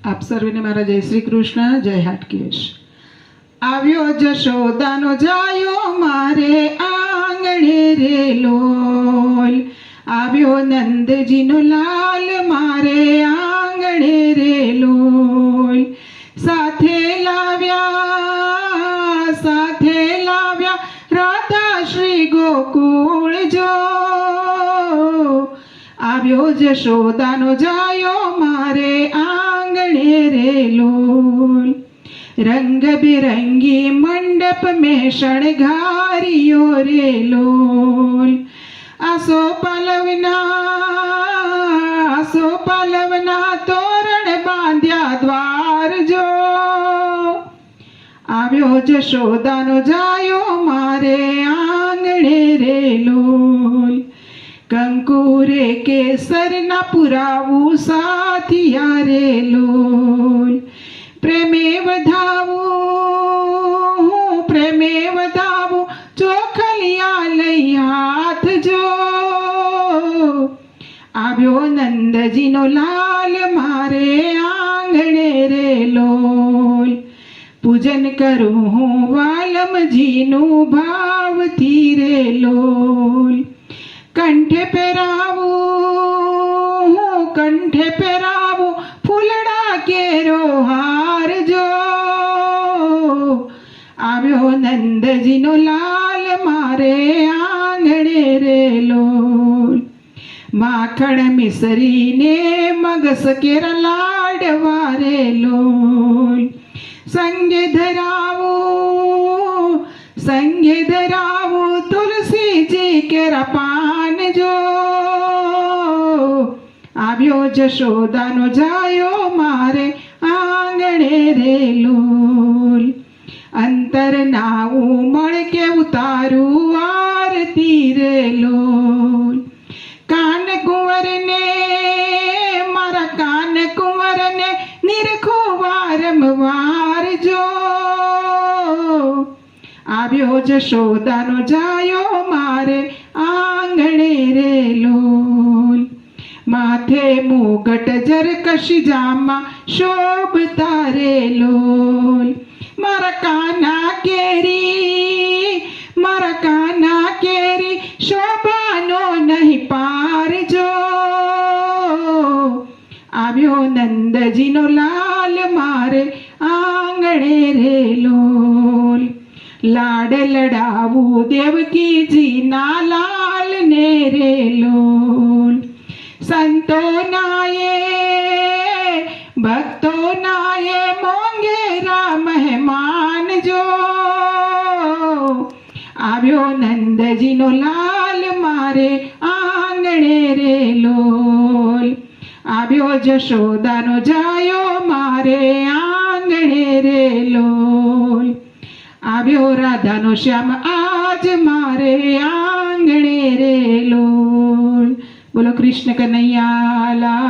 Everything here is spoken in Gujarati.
આપ સર્વેને મારા જય શ્રી કૃષ્ણ, જય હાટકેશ. આવ્યો જશોદાનો જાયો મારે આંગણે રે લોલ, આવ્યો નંદજીનો લાલ મારે આંગણે રે લોલ. સાથે લાવ્યા રાધા શ્રી ગોકુળ જો, આવ્યો જશોદાનો જાયો મારે આંગણે રે લોલ. रंग बिरंगी मंडप में शणगारियो रे लोल. आसो पलवना तोरण बांध्या द्वार जो, આવ્યો જશોદાનો જાયો મારે આંગણે રે લોલ. કંકુરે કેસરના પુરાવું સાથિયા રે લોલ. પ્રેમે વધાવું ચોખલિયા લઈ હાથ જો, આવ્યો નંદજીનો લાલ મારે આંગણે રે લોલ. પૂજન કરું હું વાલમજીનું ભાવથી રે લોલ. કંઠે પહેરાવું ફૂલડા કેરો હાર જો, આવ્યો નંદજીનો લાલ મારે આંગણે રે લોલ. માખણ મિસરીને મગસ કેરા લાડવા રે લોલ. સંગે ધરાવું તુલસીજી કેરા પાન જો, આવ્યો જશોદાનો જાયો મારે આંગણે રે લોલ. અંતર નાવું મળ કે ઉતારું આરતી રે લોલ. મારા કાન કુંવરને નિરખો વારંવાર જો, આવ્યો જશોદાનો જાયો મારે આંગણે રે લોલ. માથે મુગટ જરકશી જામાં શોભતા રે લોલ. મારા કાના કેરી શોભાનો નહીં પાર જો, આવ્યો નંદજીનો લાલ મારે આંગણે રે લોલ. લાડ લડાવું દેવકીજીના લાલ ને રે લોલ. ભક્તોનાએ મોંઘેરા મહેમાન જો, આવ્યો નંદજીનો લાલ મારે આંગણે રે લોલ. આવ્યો જશોદાનો જાયો મારે આંગણે રે લોલ. આવ્યો રાધાનો શ્યામ આજ મારે આંગણે રે લોલ. બોલો કૃષ્ણ કનૈયા લાલ.